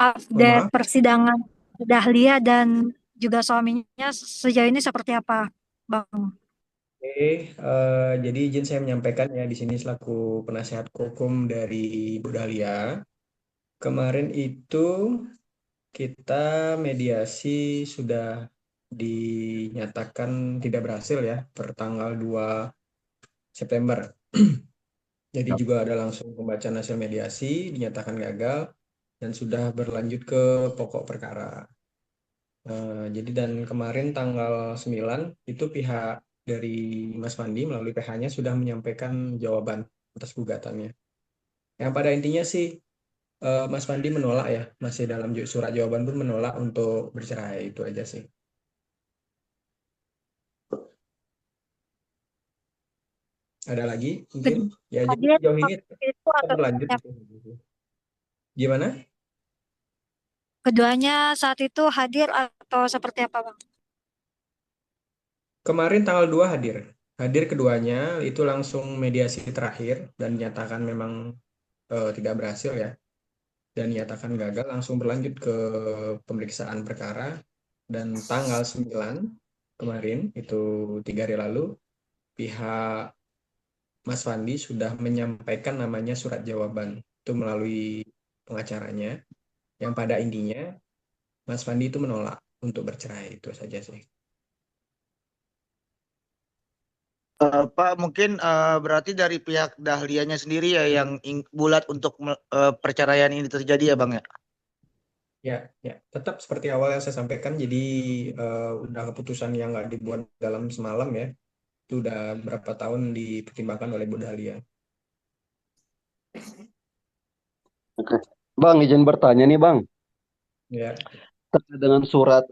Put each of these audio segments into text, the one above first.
Mohon update maaf. persidangan Dahlia dan juga suaminya sejauh ini seperti apa, Bang? Oke, jadi izin saya menyampaikan ya di sini selaku penasihat hukum dari Bu Dahlia. Kemarin itu kita mediasi sudah dinyatakan tidak berhasil ya per tanggal 2 September. Jadi Yap. juga ada langsung pembacaan hasil mediasi dinyatakan gagal dan sudah berlanjut ke pokok perkara. Jadi dan kemarin tanggal 9 itu pihak dari Mas Fandi melalui PH-nya sudah menyampaikan jawaban atas gugatannya. Yang pada intinya sih Mas Fandi menolak ya, masih dalam surat jawaban pun menolak untuk bercerai itu aja sih. Ada lagi mungkin? Kedua Ya jadi hadir sejauh ini waktu itu tetap atau berlanjut. seperti apa? Gimana? Keduanya saat itu hadir atau seperti apa, Bang? Kemarin tanggal 2 hadir. Hadir keduanya itu langsung mediasi terakhir dan dinyatakan memang tidak berhasil ya. Dan dinyatakan gagal langsung berlanjut ke pemeriksaan perkara dan tanggal 9 kemarin itu 3 hari lalu pihak Mas Fandi sudah menyampaikan namanya surat jawaban itu melalui pengacaranya yang pada intinya Mas Fandi itu menolak untuk bercerai itu saja sih. Pak, mungkin berarti dari pihak Dahlianya sendiri ya yang bulat untuk perceraian ini terjadi ya, Bang ya? Ya, ya, tetap seperti awal yang saya sampaikan. Jadi udah keputusan yang nggak dibuat dalam semalam ya. Itu udah berapa tahun dipertimbangkan oleh Bu Dahlia. Oke. Bang, izin bertanya nih Bang, Ya, terkait dengan surat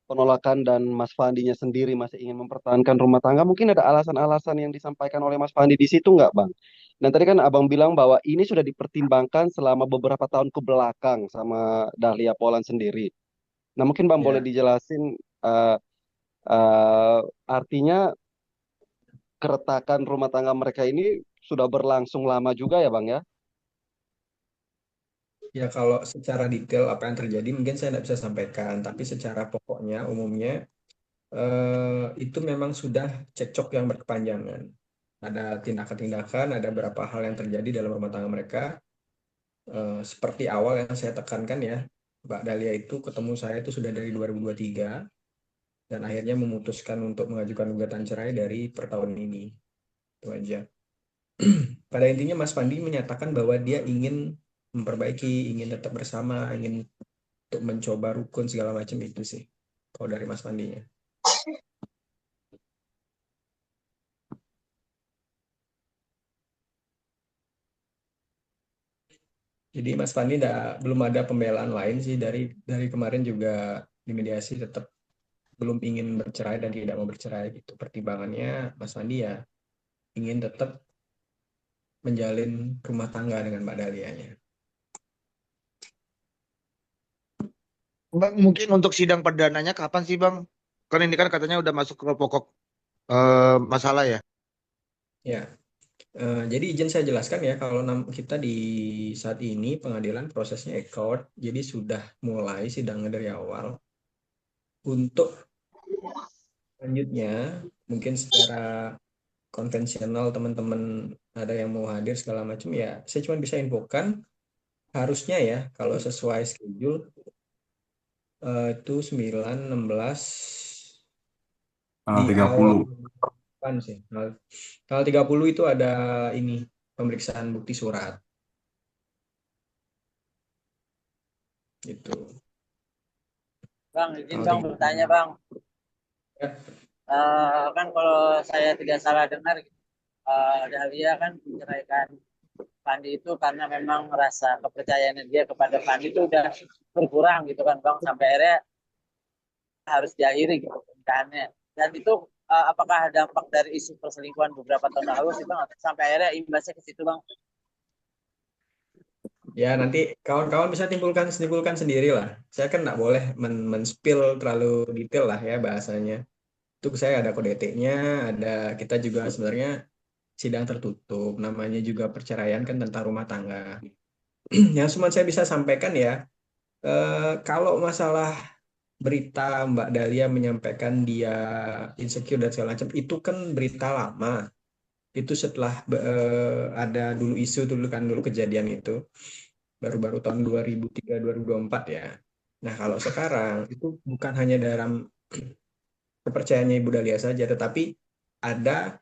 penolakan dan Mas Fandinya sendiri masih ingin mempertahankan rumah tangga, mungkin ada alasan-alasan yang disampaikan oleh Mas Fandi di situ nggak Bang? Dan tadi kan Abang bilang bahwa ini sudah dipertimbangkan selama beberapa tahun ke belakang sama Dahlia Poland sendiri. Nah mungkin Bang boleh ya, dijelasin eh, eh, artinya keretakan rumah tangga mereka ini sudah berlangsung lama juga ya Bang ya? ya kalau secara detail apa yang terjadi mungkin saya tidak bisa sampaikan. Tapi secara pokoknya umumnya itu memang sudah cekcok yang berkepanjangan. Ada tindakan-tindakan, ada beberapa hal yang terjadi dalam rumah tangga mereka. Seperti awal yang saya tekankan ya, Mbak Dahlia itu ketemu saya itu sudah dari 2023 dan akhirnya memutuskan untuk mengajukan gugatan cerai dari per tahun ini. Itu aja. Pada intinya Mas Pandi menyatakan bahwa dia ingin memperbaiki, ingin tetap bersama, ingin untuk mencoba rukun segala macam itu sih. Kalau dari Mas Pandinya. Jadi Mas Pandi belum ada pembelaan lain sih dari kemarin juga di mediasi tetap belum ingin bercerai dan tidak mau bercerai gitu. Pertimbangannya Mas Pandi ya ingin tetap menjalin rumah tangga dengan Mbak Dalianya. Bang, mungkin untuk sidang perdananya kapan sih, Bang? Kan ini kan katanya udah masuk ke pokok masalah ya. Ya, jadi izin saya jelaskan ya kalau kita di saat ini pengadilan prosesnya ekor, jadi sudah mulai sidangnya dari awal. Untuk selanjutnya mungkin secara konvensional teman-teman ada yang mau hadir segala macam ya, saya cuma bisa infokan harusnya ya kalau sesuai schedule itu 9, 16 Tanggal di awal 30. depan sih. Tanggal 30 itu ada ini pemeriksaan bukti surat gitu. Bang, izin Tanggal Bang bertanya 30. Bang. Ya, Kan kalau saya tidak salah dengar, Dahlia kan menceraikan Pandi itu karena memang rasa kepercayaan dia kepada Pandi itu udah berkurang gitu kan Bang, sampai akhirnya harus diakhiri gitu pernikahannya. Dan itu apakah dampak dari isu perselingkuhan beberapa tahun lalu sih Bang, sampai akhirnya imbasnya ke situ Bang? ya nanti kawan-kawan bisa simpulkan sendiri lah. Saya kan nggak boleh men-spill terlalu detail lah ya bahasanya. Itu saya ada kode etiknya, ada kita juga sebenarnya sidang tertutup, namanya juga perceraian kan tentang rumah tangga. Yang cuma saya bisa sampaikan ya, Kalau masalah berita Mbak Dahlia menyampaikan dia insecure dan segala macam, itu kan berita lama. Itu setelah ada dulu isu dulu kan, dulu kejadian itu. Baru-baru tahun 2003-2024 ya. Nah, kalau sekarang itu bukan hanya dalam kepercayaannya Ibu Dahlia saja, tetapi ada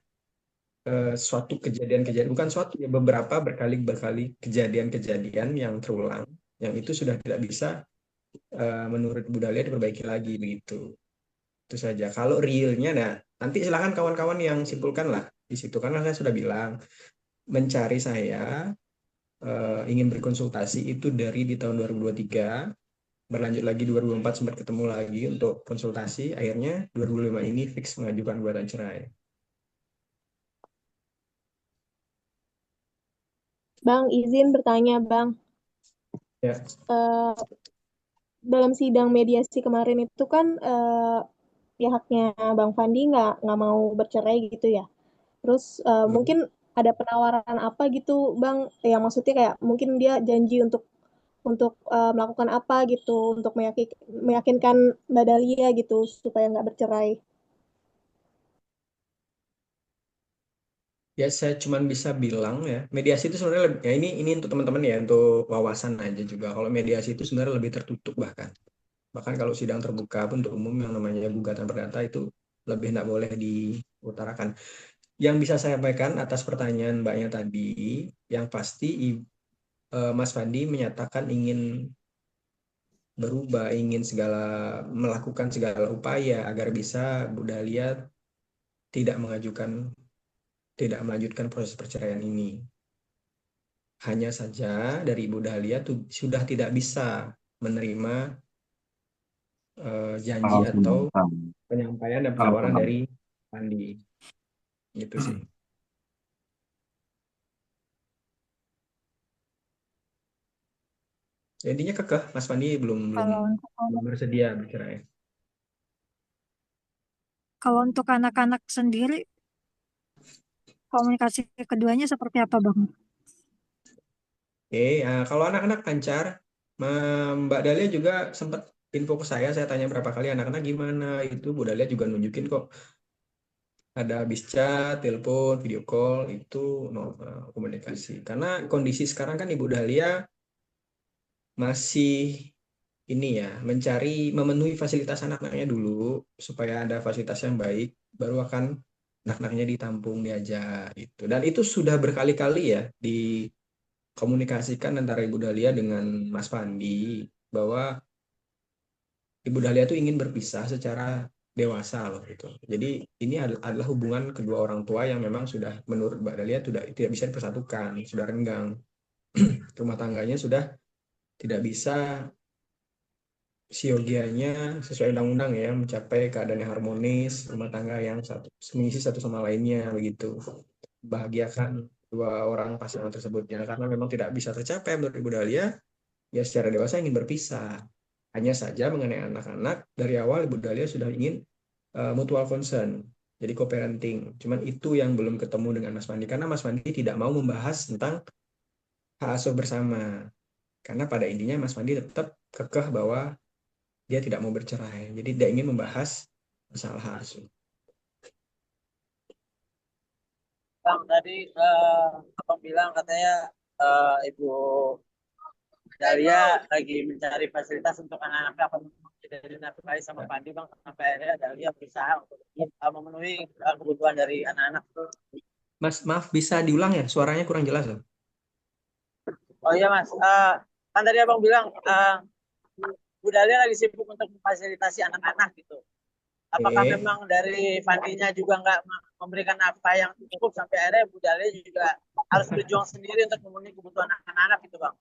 suatu kejadian-kejadian, bukan suatu ya, beberapa berkali-berkali kejadian-kejadian yang terulang, yang itu sudah tidak bisa menurut Ibu Dahlia diperbaiki lagi begitu. Itu saja. Kalau realnya, nah nanti silakan kawan-kawan yang simpulkan lah di situ, karena saya sudah bilang mencari saya ingin berkonsultasi itu dari di tahun 2023, berlanjut lagi 2024 sempat ketemu lagi untuk konsultasi, akhirnya 2025 ini fix mengajukan gugatan cerai. Bang, izin bertanya, Bang. Ya. Eh, dalam sidang mediasi kemarin itu kan pihaknya Bang Fandi nggak mau bercerai gitu ya. Terus mungkin ada penawaran apa gitu, Bang? Yang maksudnya kayak mungkin dia janji untuk melakukan apa gitu untuk meyakinkan Mbak Dahlia gitu supaya nggak bercerai. Ya, saya cuma bisa bilang ya, mediasi itu sebenarnya ya ini untuk teman-teman ya, untuk wawasan aja juga. Kalau mediasi itu sebenarnya lebih tertutup bahkan. Bahkan kalau sidang terbuka pun untuk umum yang namanya gugatan perdata itu lebih tidak boleh diutarakan. Yang bisa saya sampaikan atas pertanyaan Mbaknya tadi, yang pasti Mas Fandi menyatakan ingin berubah, ingin melakukan segala upaya agar bisa Bu Dahlia tidak melanjutkan proses perceraian ini. Hanya saja dari Ibu Dahlia tuh sudah tidak bisa menerima janji atau penyampaian dan penawaran dari Fandi. Gitu sih. Intinya kekeh, Mas Fandi belum bersedia bercerai. Kalau untuk anak-anak sendiri, komunikasi keduanya seperti apa, Bang? Oke, kalau anak-anak lancar, Mbak Dahlia juga sempat info ke saya tanya berapa kali anak-anak gimana, itu Bu Dahlia juga nunjukin kok ada habis chat, telepon, video call, itu normal komunikasi. Karena kondisi sekarang kan Ibu Dahlia masih ini ya, memenuhi fasilitas anak-anaknya dulu, supaya ada fasilitas yang baik, baru akan anak-anaknya ditampung, diajak itu. Dan itu sudah berkali-kali ya dikomunikasikan antara Ibu Dahlia dengan Mas Fandi, bahwa Ibu Dahlia itu ingin berpisah secara dewasa loh gitu. Jadi ini adalah hubungan kedua orang tua yang memang sudah menurut Mbak Dahlia tidak bisa dipersatukan, sudah renggang. Rumah tangganya sudah tidak bisa siogianya sesuai undang-undang ya, mencapai keadaan yang harmonis, rumah tangga yang mengisi satu sama lainnya begitu. Bahagiakan dua orang pasangan tersebutnya, karena memang tidak bisa tercapai menurut Ibu Dahlia, ya secara dewasa ingin berpisah. Hanya saja mengenai anak-anak, dari awal Ibu Dahlia sudah ingin mutual concern, jadi co-parenting. Cuman itu yang belum ketemu dengan Mas Fandi, karena Mas Fandi tidak mau membahas tentang hak asuh bersama. Karena pada intinya Mas Fandi tetap kekeh bahwa dia tidak mau bercerai, jadi tidak ingin membahas masalah hak asuh. Bang, tadi Abang bilang katanya Ibu Dahlia lagi mencari fasilitas untuk anak-anaknya apa dari nafkahi sama Pandi, Bang, sampai akhirnya Dahlia berusaha untuk memenuhi kebutuhan dari anak-anak itu. Mas, maaf bisa diulang ya, suaranya kurang jelas loh. Oh iya Mas, kan tadi Abang bilang Bu Dahlia lagi sibuk untuk memfasilitasi anak-anak gitu. Apakah memang dari Fandinya juga nggak memberikan nafkah yang cukup sampai akhirnya Bu Dahlia juga harus berjuang sendiri untuk memenuhi kebutuhan anak-anak gitu, Bang?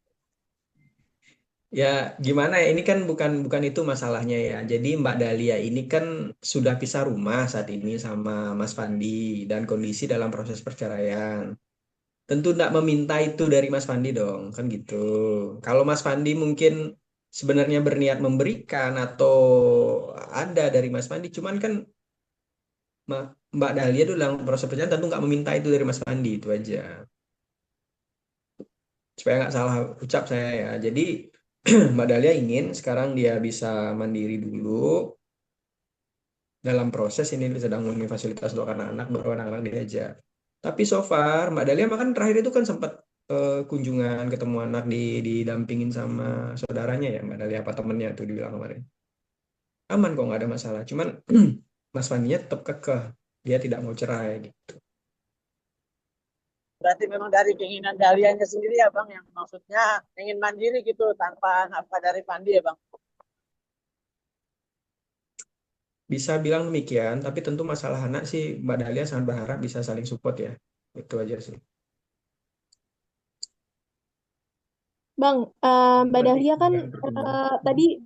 Ya gimana ya, ini kan bukan itu masalahnya ya. Jadi Mbak Dahlia ini kan sudah pisah rumah saat ini sama Mas Fandi, dan kondisi dalam proses perceraian. Tentu tidak meminta itu dari Mas Fandi dong, kan gitu. Kalau Mas Fandi mungkin sebenarnya berniat memberikan atau ada dari Mas Fandi, cuman kan Mbak Dahlia itu dalam proses perceraian tentu nggak meminta itu dari Mas Fandi, itu aja. Supaya nggak salah ucap saya ya. Jadi Mbak Dahlia ingin sekarang dia bisa mandiri dulu dalam proses ini sedang memenuhi fasilitas untuk anak-anak baru anak-anak diajak. Tapi so far Mbak Dahlia makan terakhir itu kan sempat kunjungan ketemu anak didampingin sama saudaranya ya Mbak Dahlia apa temennya tuh dibilang kemarin. Aman kok nggak ada masalah. Cuman Mas Fandinya tetap kekeh dia tidak mau cerai gitu. Berarti memang dari keinginan Dahlianya sendiri ya Bang, yang maksudnya ingin mandiri gitu tanpa nafkah dari Fandi ya Bang. Bisa bilang demikian, tapi tentu masalah anak sih Mbak Dahlia sangat berharap bisa saling support ya. Itu aja sih. Bang, Mbak Dahlia kan tadi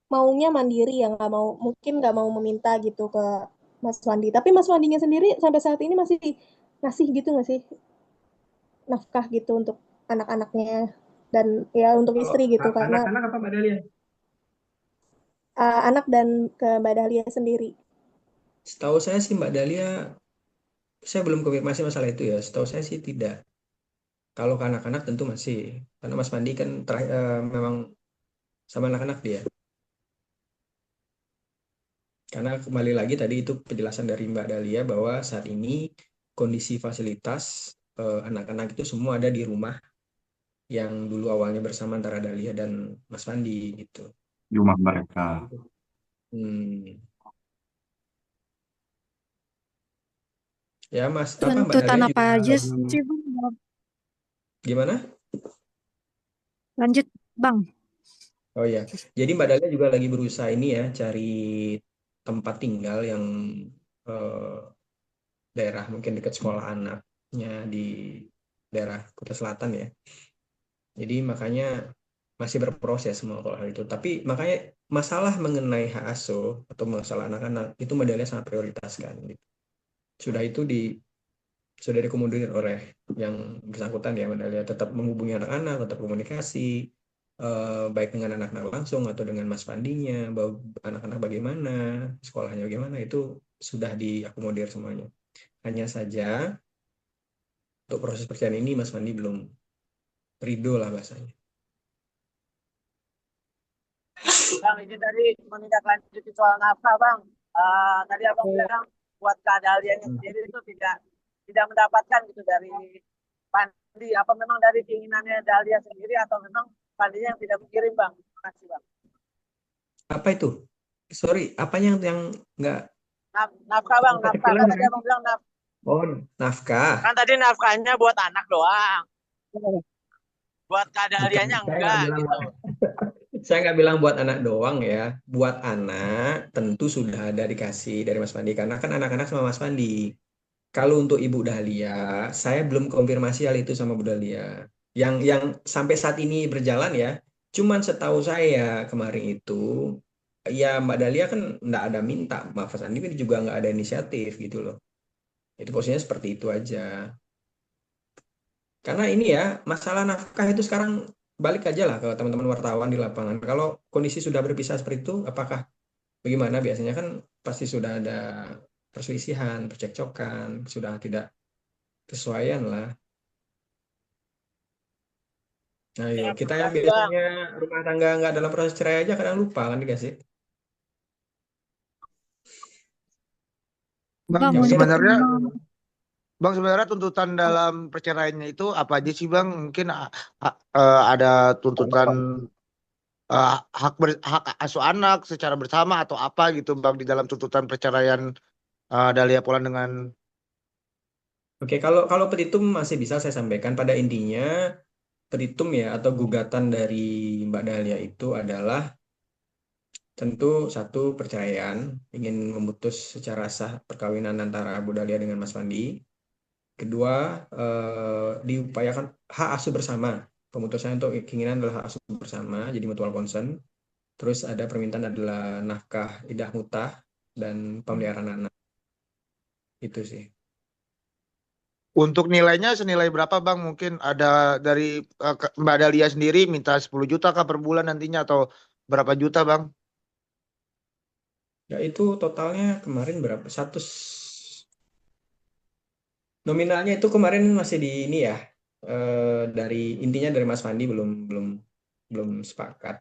maunya mandiri ya, mungkin nggak mau meminta gitu ke Mas Wandi. Tapi Mas Wandinya sendiri sampai saat ini masih ngasih gitu nggak sih nafkah gitu untuk anak-anaknya dan ya untuk Kalau istri gitu karena anak-anak apa Mbak Dahlia? anak dan ke Mbak Dahlia sendiri. Setahu saya sih Mbak Dahlia, saya belum konfirmasi masalah itu ya. Setahu saya sih tidak. Kalau ke anak-anak tentu masih. Karena Mas Fandi kan memang sama anak-anak dia. Karena kembali lagi tadi itu penjelasan dari Mbak Dahlia bahwa saat ini kondisi fasilitas anak-anak itu semua ada di rumah yang dulu awalnya bersama antara Dahlia dan Mas Fandi gitu. di rumah mereka. Hmm. Ya Mas, apa Mbak Tuntutan Dahlia apa juga aja lagi sih Bang? gimana? Lanjut Bang. Oh ya, jadi Mbak Dahlia juga lagi berusaha ini ya cari tempat tinggal yang eh, daerah mungkin dekat sekolah anaknya di daerah Kota Selatan ya. Jadi makanya masih berproses semua kalau hal itu. Tapi makanya masalah mengenai hak asuh atau masalah anak-anak itu Mbak Dahlia sangat prioritaskan. Gitu. Sudah itu sudah dikomodir oleh yang bersangkutan ya Mbak Dahlia tetap menghubungi anak-anak, tetap komunikasi baik dengan anak-anak langsung atau dengan Mas Pandinya, bahwa anak-anak bagaimana, sekolahnya bagaimana itu sudah diakomodir semuanya. Hanya saja untuk proses perceraian ini Mas Pandi belum ridho lah bahasanya. Bang, ini tadi menindaklanjuti soal nafkah Bang. Tadi Abang bilang buat Kak Dahlianya sendiri itu tidak mendapatkan gitu dari Fandi. Apa memang dari keinginannya Dahlia sendiri atau memang Fandinya yang tidak mengirim Bang? Terima kasih Bang. Apa itu? Sorry, apanya yang nggak Nafkah Bang, nafkah. Kan tadi ya? Abang bilang Oh, nafkah. kan tadi nafkahnya buat anak doang. Buat Kak Dahlianya Saya nggak enggak bilang gitu. saya nggak bilang buat anak doang ya. Buat anak tentu sudah ada dikasih dari Mas Pandi karena kan anak-anak sama Mas Pandi. Kalau untuk Ibu Dahlia, saya belum konfirmasi hal itu sama Bu Dahlia. Yang sampai saat ini berjalan ya, cuman setahu saya kemarin itu, ya Mbak Dahlia kan nggak ada minta, Mas Andi kan juga nggak ada inisiatif gitu loh. Itu posisinya seperti itu aja. Karena ini ya, masalah nafkah itu sekarang balik aja lah ke teman-teman wartawan di lapangan. Kalau kondisi sudah berpisah seperti itu, apakah bagaimana? Biasanya kan pasti sudah ada perselisihan, percekcokan, sudah tidak kesesuaian lah. Nah, Ya, kita yang makasih Bang. biasanya rumah tangga nggak dalam proses cerai aja kadang lupa kan dikasih. Bang, Bang Ya udah. sebenarnya Bang, sebenarnya tuntutan dalam perceraiannya itu apa aja sih Bang? Mungkin ada tuntutan hak asuh anak secara bersama atau apa gitu Bang di dalam tuntutan perceraian Dahlia Polan dengan Oke, kalau petitum masih bisa saya sampaikan pada intinya petitum ya atau gugatan dari Mbak Dahlia itu adalah tentu satu perceraian, ingin memutus secara sah perkawinan antara Bu Dahlia dengan Mas Fandi. Kedua, diupayakan hak asuh bersama. Pemutusan untuk keinginan adalah hak asuh bersama, jadi mutual consent. Terus ada permintaan adalah nafkah idah mutah dan pemeliharaan anak. Itu sih. untuk nilainya senilai berapa Bang? Mungkin ada dari Mbak Dahlia sendiri minta 10 juta kah per bulan nantinya atau berapa juta Bang? Ya itu totalnya kemarin berapa? Nominalnya itu kemarin masih di ini ya. Dari intinya dari Mas Fandi belum belum belum sepakat.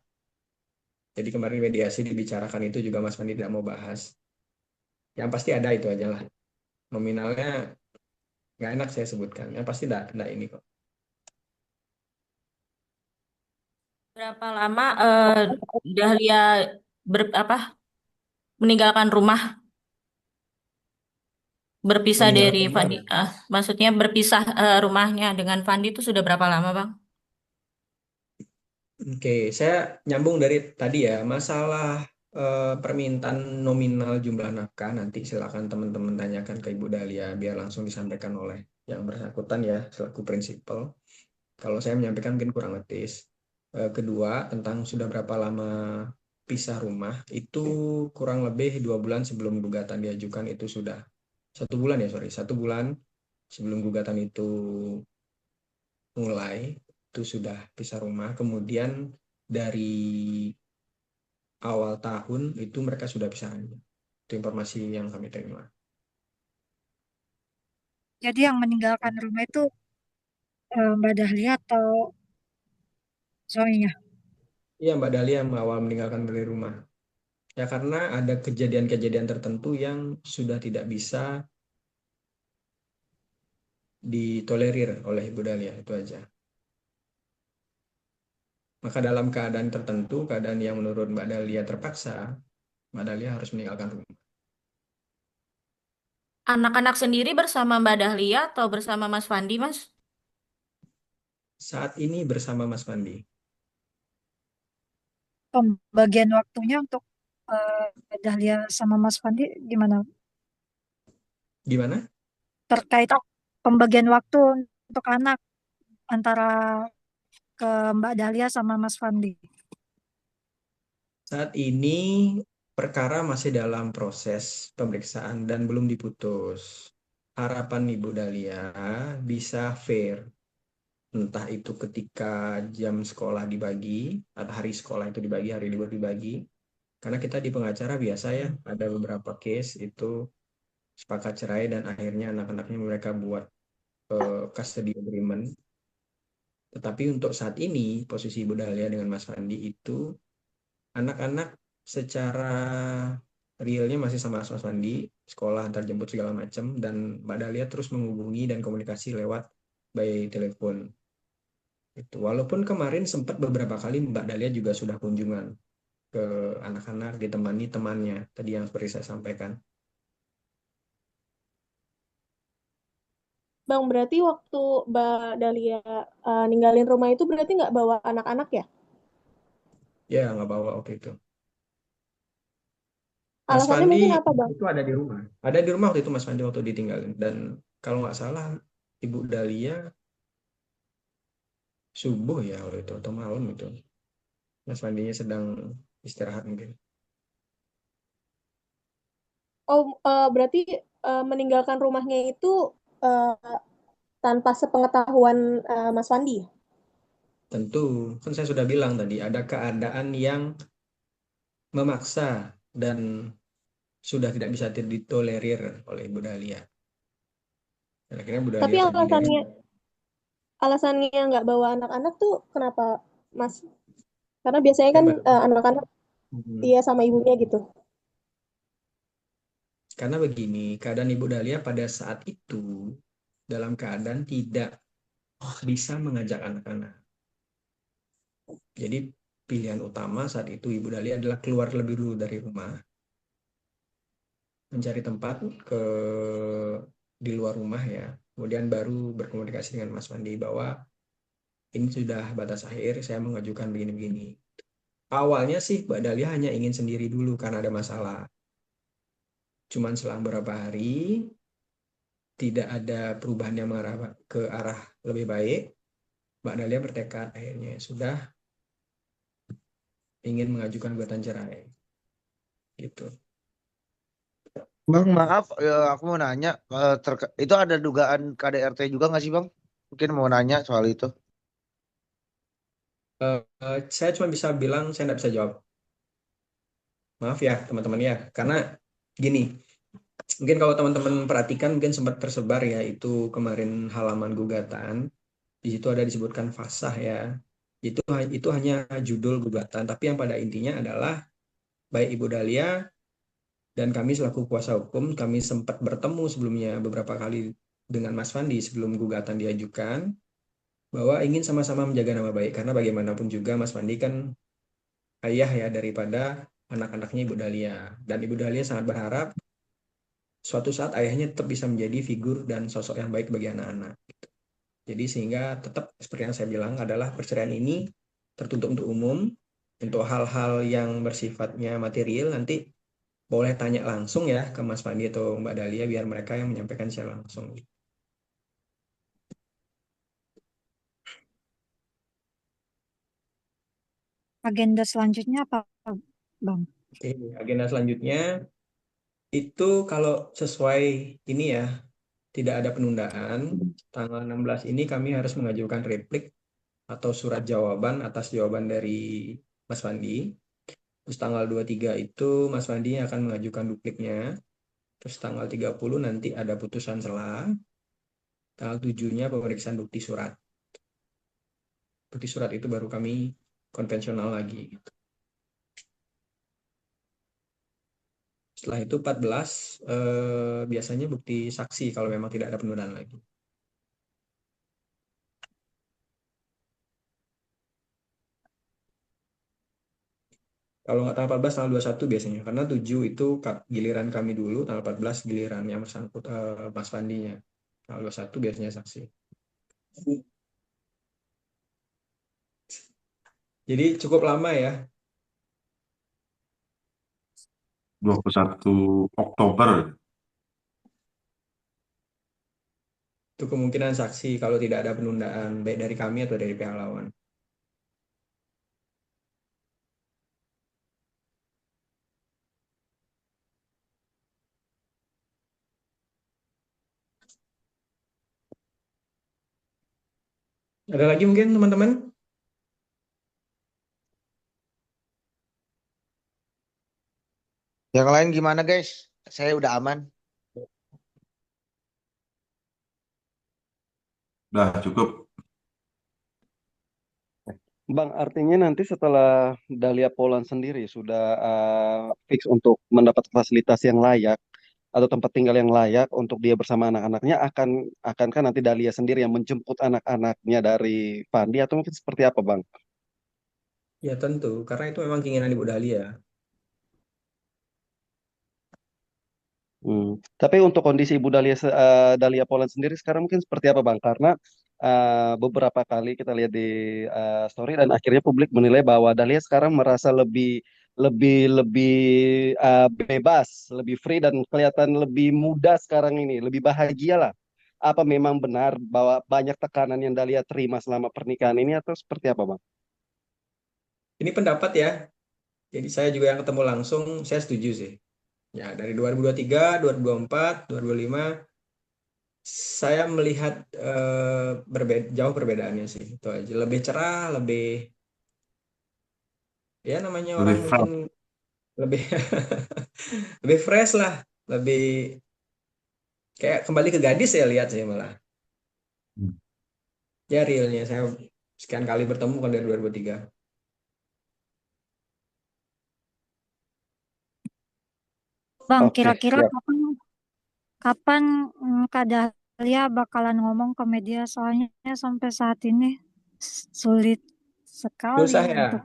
Jadi kemarin mediasi dibicarakan itu juga Mas Fandi tidak mau bahas. Yang pasti ada itu aja lah. Nominalnya nggak enak saya sebutkan. Yang pasti ada ini kok. Berapa lama Dahlia meninggalkan rumah, berpisah dari Meninggalkan rumah. Fandi? Maksudnya berpisah rumahnya dengan Fandi itu sudah berapa lama, Bang? Oke, saya nyambung dari tadi ya, masalah permintaan nominal jumlah nafkah nanti silakan teman-teman tanyakan ke Ibu Dahlia biar langsung disampaikan oleh yang bersangkutan ya selaku prinsipal. Kalau saya menyampaikan mungkin kurang etis. Kedua, tentang sudah berapa lama pisah rumah, itu kurang lebih 2 bulan sebelum gugatan diajukan itu sudah 1 bulan ya, sorry, 1 bulan sebelum gugatan itu mulai itu sudah pisah rumah. Kemudian dari awal tahun itu mereka sudah pisah. Itu informasi yang kami terima. Jadi yang meninggalkan rumah itu Mbak Dahlia atau suaminya? Iya, Mbak Dahlia yang awal meninggalkan dari rumah. Ya karena ada kejadian-kejadian tertentu yang sudah tidak bisa ditolerir oleh Ibu Dahlia, itu aja. Maka dalam keadaan tertentu, keadaan yang menurut Mbak Dahlia terpaksa, Mbak Dahlia harus meninggalkan rumah. Anak-anak sendiri bersama Mbak Dahlia atau bersama Mas Fandi, Mas? Saat ini bersama Mas Fandi. Pembagian waktunya untuk Dahlia sama Mas Fandi gimana? Gimana? Terkait pembagian waktu untuk anak antara ke Mbak Dahlia sama Mas Fandi. Saat ini perkara masih dalam proses pemeriksaan dan belum diputus. Harapan Ibu Dahlia bisa fair. Entah itu ketika jam sekolah dibagi, atau hari sekolah itu dibagi, hari libur dibagi. Karena kita di pengacara biasa ya, ada beberapa case itu sepakat cerai dan akhirnya anak-anaknya mereka buat custody agreement. Tetapi untuk saat ini, posisi Ibu Dahlia dengan Mas Fandi itu anak-anak secara realnya masih sama Mas Fandi, sekolah antar jemput segala macam, dan Mbak Dahlia terus menghubungi dan komunikasi lewat by telepon. Itu walaupun kemarin sempat beberapa kali Mbak Dahlia juga sudah kunjungan ke anak-anak ditemani temannya tadi yang seperti saya sampaikan. Bang, berarti waktu Mbak Dahlia ninggalin rumah itu berarti nggak bawa anak-anak ya? Ya, nggak bawa waktu itu. Mas Alasannya Fandi mungkin apa, Bang? itu ada di rumah. Ada di rumah waktu itu Mas Fandi waktu ditinggalin. Dan kalau nggak salah Ibu Dahlia subuh ya waktu itu atau malam itu. Mas Fandinya sedang istirahat mungkin. Oh, berarti meninggalkan rumahnya itu eh, tanpa sepengetahuan Mas Fandi ya? Tentu, kan saya sudah bilang tadi ada keadaan yang memaksa dan sudah tidak bisa ditolerir oleh Ibu Dahlia. Dan akhirnya Ibu Tapi Dahlia pergi dari alasannya nggak bawa anak-anak tuh kenapa, Mas? Karena biasanya kan Hebat. anak-anak dia sama ibunya gitu. Karena begini, keadaan Ibu Dahlia pada saat itu dalam keadaan tidak bisa mengajak anak-anak. Jadi pilihan utama saat itu Ibu Dahlia adalah keluar lebih dulu dari rumah, mencari tempat di luar rumah ya. Kemudian baru berkomunikasi dengan Mas Fandi bahwa ini sudah batas akhir, saya mengajukan begini-begini. Awalnya sih Mbak Dahlia hanya ingin sendiri dulu karena ada masalah. Cuman selang beberapa hari tidak ada perubahan yang mengarah ke arah lebih baik. Mbak Dahlia bertekad akhirnya sudah ingin mengajukan gugatan cerai. Gitu. Bang, maaf, aku mau nanya, itu ada dugaan KDRT juga nggak sih, Bang? Mungkin mau nanya soal itu. Saya cuma bisa bilang saya tidak bisa jawab. Maaf ya teman-teman ya, karena gini, mungkin kalau teman-teman perhatikan mungkin sempat tersebar ya itu kemarin halaman gugatan, di situ ada disebutkan fasah ya, Itu hanya judul gugatan, tapi yang pada intinya adalah baik Ibu Dahlia dan kami selaku kuasa hukum, kami sempat bertemu sebelumnya beberapa kali dengan Mas Fandi sebelum gugatan diajukan, bahwa ingin sama-sama menjaga nama baik, karena bagaimanapun juga Mas Fandi kan ayah ya daripada anak-anaknya Ibu Dahlia, dan Ibu Dahlia sangat berharap suatu saat ayahnya tetap bisa menjadi figur dan sosok yang baik bagi anak-anak. Jadi sehingga tetap seperti yang saya bilang adalah perceraian ini tertutup untuk umum. Untuk hal-hal yang bersifatnya material nanti boleh tanya langsung ya ke Mas Fandi atau Mbak Dahlia, biar mereka yang menyampaikan secara langsung. Agenda selanjutnya apa, Bang? Oke, agenda selanjutnya itu kalau sesuai ini ya, tidak ada penundaan, tanggal 16 ini kami harus mengajukan replik atau surat jawaban atas jawaban dari Mas Fandi. Terus tanggal 23 itu Mas Fandi akan mengajukan dupliknya. Terus tanggal 30 nanti ada putusan selah. Tanggal 7-nya pemeriksaan bukti surat. Bukti surat itu baru kami konvensional lagi, gitu. Setelah itu 14 biasanya bukti saksi kalau memang tidak ada penundaan lagi. Kalau nggak tanggal 14, tanggal 21 biasanya. Karena 7 itu giliran kami dulu, tanggal 14 giliran yang bersangkut Mas Fandinya. Tanggal 21 biasanya saksi. Jadi cukup lama ya. 21 Oktober. Itu kemungkinan saksi kalau tidak ada penundaan, baik dari kami atau dari pihak lawan. Ada lagi mungkin teman-teman? Yang lain gimana guys? Saya udah aman. Udah cukup. Bang, artinya nanti setelah Dahlia Poland sendiri sudah fix untuk mendapat fasilitas yang layak atau tempat tinggal yang layak untuk dia bersama anak-anaknya, akankah nanti Dahlia sendiri yang menjemput anak-anaknya dari Fandi atau mungkin seperti apa, Bang? Ya tentu, karena itu memang keinginan Ibu Dahlia. Tapi untuk kondisi Ibu Dahlia Poland sendiri sekarang mungkin seperti apa, Bang? Karena beberapa kali kita lihat di story dan akhirnya publik menilai bahwa Dahlia sekarang merasa lebih lebih lebih bebas, lebih free dan kelihatan lebih muda sekarang ini, lebih bahagia lah. Apa memang benar bahwa banyak tekanan yang Dahlia terima selama pernikahan ini atau seperti apa, Bang? Ini pendapat ya. Jadi saya juga yang ketemu langsung, saya setuju sih. Ya, dari 2023, 2024, 2025, saya melihat jauh perbedaannya sih. Itu aja. Lebih cerah, lebih, ya namanya orang Lebih mungkin fresh. lebih lebih fresh lah, lebih kayak kembali ke gadis saya lihat sih malah. Ya realnya saya sekian kali bertemu kan dari 2023. Bang, Oke, kira-kira siap. kapan kapan Kak Dahlia bakalan ngomong ke media, soalnya sampai saat ini sulit sekali Susah ya. untuk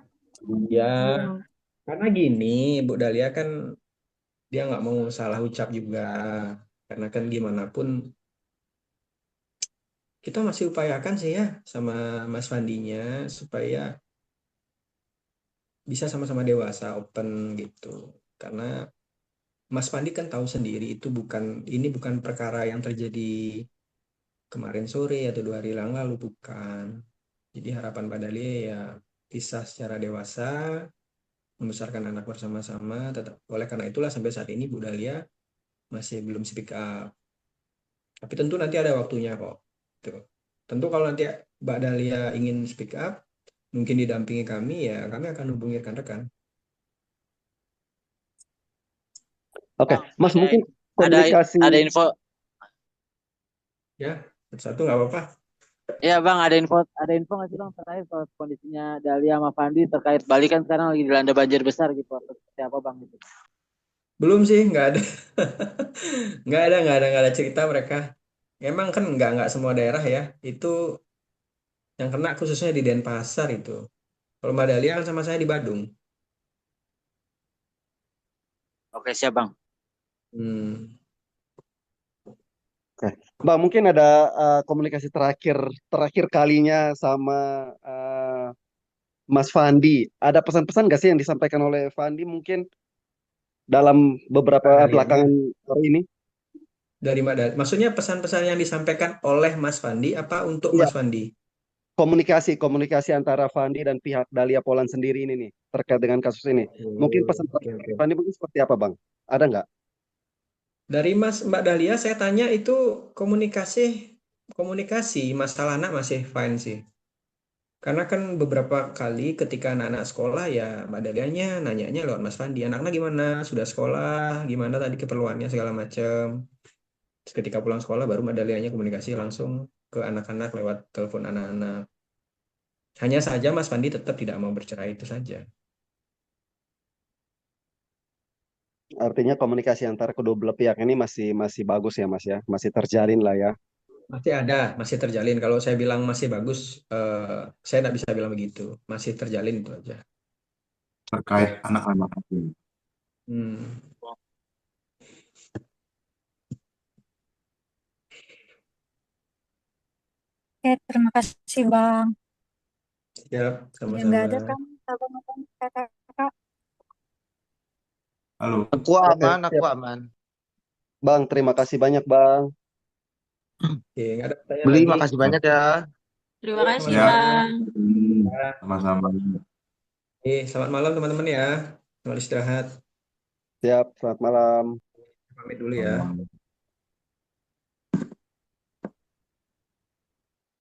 Ya, beliau. karena gini, Bu Dahlia kan dia nggak mau salah ucap juga. Karena kan gimana pun kita masih upayakan sih ya sama Mas Fandinya supaya bisa sama-sama dewasa, open gitu. Karena Mas Fandi kan tahu sendiri itu ini bukan perkara yang terjadi kemarin sore atau 2 hari yang lalu, bukan. Jadi harapan Pak Dahlia ya pisah secara dewasa, membesarkan anak bersama-sama. Oleh karena itulah sampai saat ini Bu Dahlia masih belum speak up. Tapi tentu nanti ada waktunya kok. Tuh. Tentu kalau nanti Mbak Dahlia ingin speak up, mungkin didampingi kami, ya kami akan hubungi rekan-rekan. Oke, Bang, Mas mungkin ada komunikasi ada info Ya, satu nggak apa-apa. Iya Bang, ada info nggak sih Bang terkait soal kondisinya Dahlia sama Fandi terkait Bali kan sekarang lagi dilanda banjir besar gitu atau seperti apa Bang gitu? Belum sih, nggak ada. Nggak ada cerita mereka. Emang kan nggak semua daerah ya. Itu yang kena khususnya di Denpasar itu. Kalau Mbak Dahlia kan sama saya di Badung. Oke siap Bang. Hmm. Oke. Bang, mungkin ada komunikasi terakhir kalinya sama Mas Fandi. Ada pesan-pesan nggak sih yang disampaikan oleh Fandi mungkin dalam Mbak beberapa Dahlianya. belakangan hari ini? Dari Mbak Dahlia. Maksudnya pesan-pesan yang disampaikan oleh Mas Fandi apa untuk Iya, Mas Fandi? komunikasi antara Fandi dan pihak Dahlia Poland sendiri ini nih terkait dengan kasus ini. Mungkin pesan Oke, oke. Fandi mungkin seperti apa, Bang? Ada nggak? Dari Mbak Dahlia saya tanya itu komunikasi komunikasi masalah anak masih fine sih. Karena kan beberapa kali ketika anak-anak sekolah ya Mbak Dahlianya nanyanya lewat Mas Fandi, anaknya gimana? Sudah sekolah? Gimana tadi keperluannya segala macam. Terus ketika pulang sekolah baru Mbak Dahlianya komunikasi langsung ke anak-anak lewat telepon anak-anak. Hanya saja Mas Fandi tetap tidak mau bercerai itu saja. Artinya komunikasi antara kedua belah pihak ini masih masih bagus ya, Mas ya. Masih terjalin lah ya. Masih ada, masih terjalin. Kalau saya bilang masih bagus, saya tidak bisa bilang begitu. Masih terjalin itu aja. Terkait anak-anak aku. Hmm. Oke, terima kasih Bang. Siap, Yang nggak sama-sama. ada kan abang-abang kakak-kakak. Halo. Aku Oke, aman, aku siap. aman. Bang, terima kasih banyak, Bang. Oke, nggak ada pertanyaan Beli, lagi. makasih banyak ya. Terima Oke, kasih, Ya, sama-sama. Bang. sama-sama. Selamat malam teman-teman ya. Selamat istirahat. Siap, selamat malam. Pamit dulu ya. Sama-sama.